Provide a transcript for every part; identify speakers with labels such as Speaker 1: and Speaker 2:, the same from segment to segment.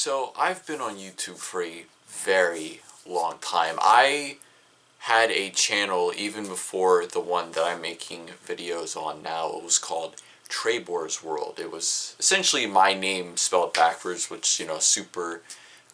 Speaker 1: So I've been on YouTube for a very long time. I had a channel even before the one that I'm making videos on now. It was called Trebor's World. It was essentially my name spelled backwards, which, super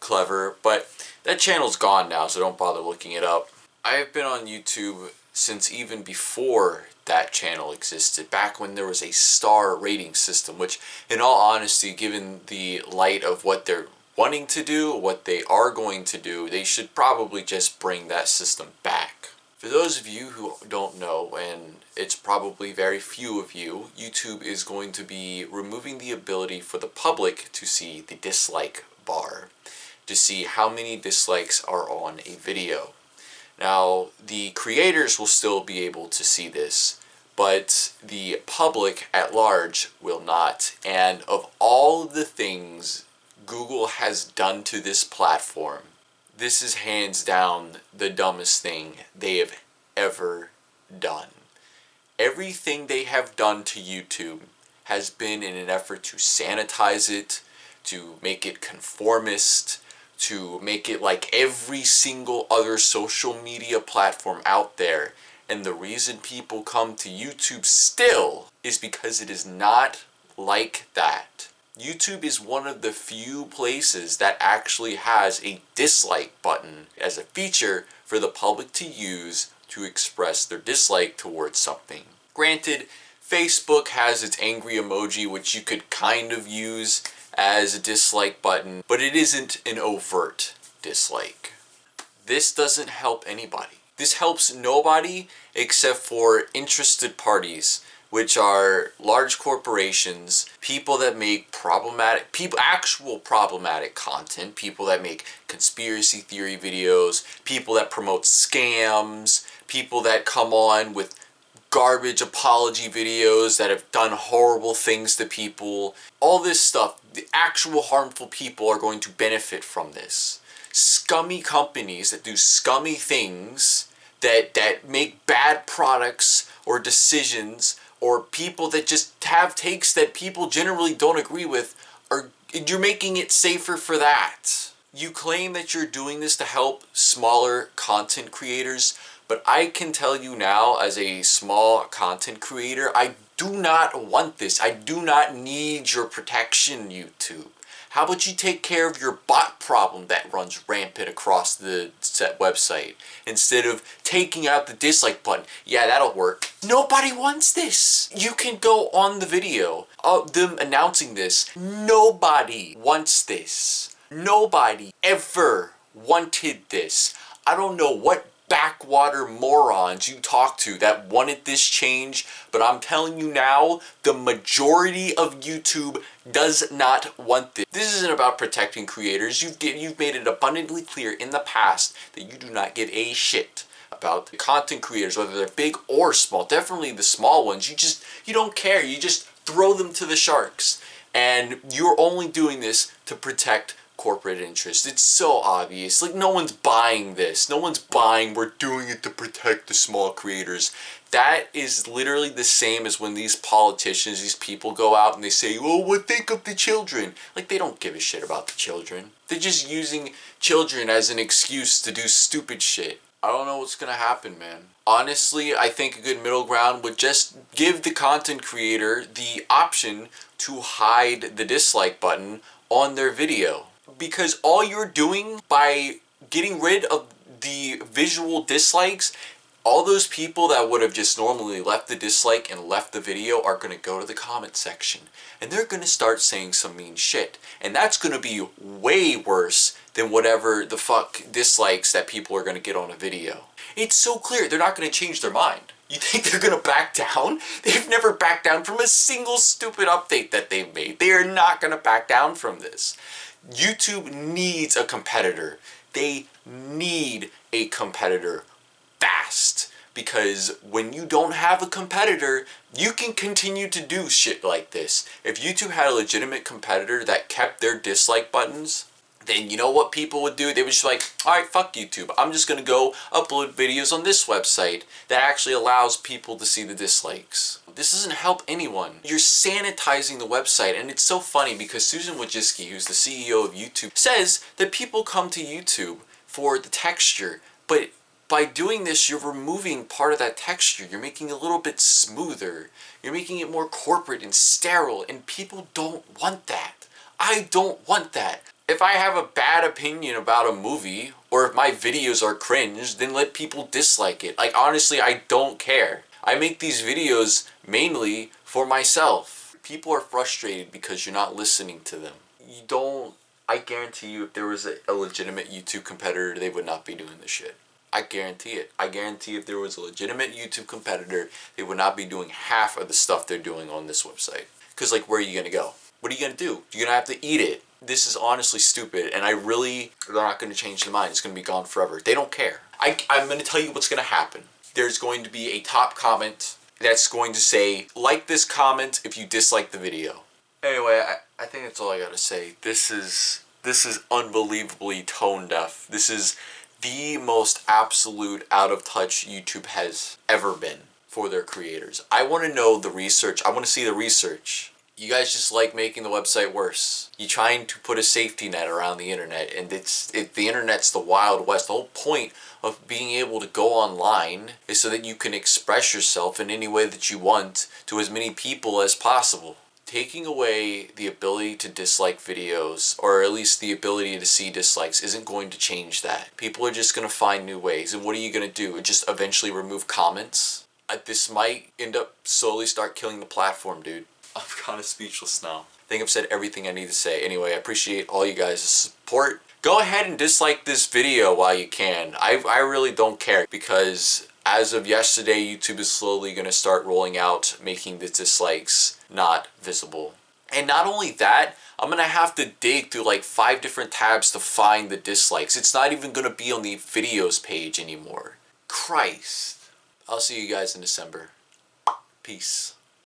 Speaker 1: clever. But that channel's gone now, so don't bother looking it up. I have been on YouTube since even before that channel existed, back when there was a star rating system, which in all honesty, given the light of what they're wanting to do, what they are going to do, they should probably just bring that system back. For those of you who don't know, and it's probably very few of you, YouTube is going to be removing the ability for the public to see the dislike bar, to see how many dislikes are on a video. Now, the creators will still be able to see this, but the public at large will not. And of all the things Google has done to this platform, this is hands down the dumbest thing they have ever done. Everything they have done to YouTube has been in an effort to sanitize it, to make it conformist, to make it like every single other social media platform out there. And the reason people come to YouTube still is because it is not like that. YouTube is one of the few places that actually has a dislike button as a feature for the public to use to express their dislike towards something. Granted, Facebook has its angry emoji, which you could kind of use as a dislike button, but it isn't an overt dislike. This doesn't help anybody. This helps nobody except for interested parties, which are large corporations, people that make actual problematic content, people that make conspiracy theory videos, people that promote scams, people that come on with garbage apology videos that have done horrible things to people. All this stuff, the actual harmful people are going to benefit from this. Scummy companies that do scummy things, that make bad products or decisions, or people that just have takes that people generally don't agree with, you're making it safer for that. You claim that you're doing this to help smaller content creators, but I can tell you now, as a small content creator, I do not want this. I do not need your protection, YouTube. How about you take care of your bot problem that runs rampant across the website instead of taking out the dislike button? Yeah, that'll work. Nobody wants this. You can go on the video of them announcing this. Nobody wants this. Nobody ever wanted this. I don't know what backwater morons you talk to that wanted this change, but I'm telling you now, the majority of YouTube does not want this. This isn't about protecting creators. You've made it abundantly clear in the past that you do not give a shit about the content creators, whether they're big or small. Definitely the small ones. You don't care. You just throw them to the sharks. And you're only doing this to protect corporate interests. It's so obvious. Like, no one's buying this. No one's buying, we're doing it to protect the small creators. That is literally the same as when these politicians, these people go out and they say, oh, what think of the children? Like, they don't give a shit about the children. They're just using children as an excuse to do stupid shit. I don't know what's gonna happen, man. Honestly, I think a good middle ground would just give the content creator the option to hide the dislike button on their video. Because all you're doing by getting rid of the visual dislikes, all those people that would have just normally left the dislike and left the video are going to go to the comment section. And they're going to start saying some mean shit. And that's going to be way worse than whatever the fuck dislikes that people are going to get on a video. It's so clear they're not going to change their mind. You think they're going to back down? They've never backed down from a single stupid update that they've made. They are not going to back down from this. YouTube needs a competitor. They need a competitor fast. Because when you don't have a competitor, you can continue to do shit like this. If YouTube had a legitimate competitor that kept their dislike buttons, then you know what people would do? They would just be like, alright, fuck YouTube. I'm just gonna go upload videos on this website that actually allows people to see the dislikes. This doesn't help anyone. You're sanitizing the website, and it's so funny because Susan Wojcicki, who's the CEO of YouTube, says that people come to YouTube for the texture, but by doing this, you're removing part of that texture. You're making it a little bit smoother. You're making it more corporate and sterile, and people don't want that. I don't want that. If I have a bad opinion about a movie, or if my videos are cringe, then let people dislike it. Like, honestly, I don't care. I make these videos mainly for myself. People are frustrated because you're not listening to them. I guarantee you, if there was a legitimate YouTube competitor, they would not be doing this shit. I guarantee it. I guarantee if there was a legitimate YouTube competitor, they would not be doing half of the stuff they're doing on this website. Because, like, where are you going to go? What are you going to do? You're going to have to eat it. This is honestly stupid, and they're not going to change their mind. It's going to be gone forever. They don't care. I'm going to tell you what's going to happen. There's going to be a top comment that's going to say, like this comment if you dislike the video. Anyway, I think that's all I got to say. This is unbelievably tone deaf. This is the most absolute out of touch YouTube has ever been for their creators. I want to know the research. I want to see the research. You guys just like making the website worse. You're trying to put a safety net around the internet, and the internet's the Wild West. The whole point of being able to go online is so that you can express yourself in any way that you want to as many people as possible. Taking away the ability to dislike videos, or at least the ability to see dislikes, isn't going to change that. People are just going to find new ways, and what are you going to do? Just eventually remove comments? This might end up slowly start killing the platform, dude. I'm kind of speechless now. I think I've said everything I need to say. Anyway, I appreciate all you guys' support. Go ahead and dislike this video while you can. I really don't care, because as of yesterday, YouTube is slowly going to start rolling out making the dislikes not visible. And not only that, I'm going to have to dig through like 5 different tabs to find the dislikes. It's not even going to be on the videos page anymore. Christ. I'll see you guys in December. Peace.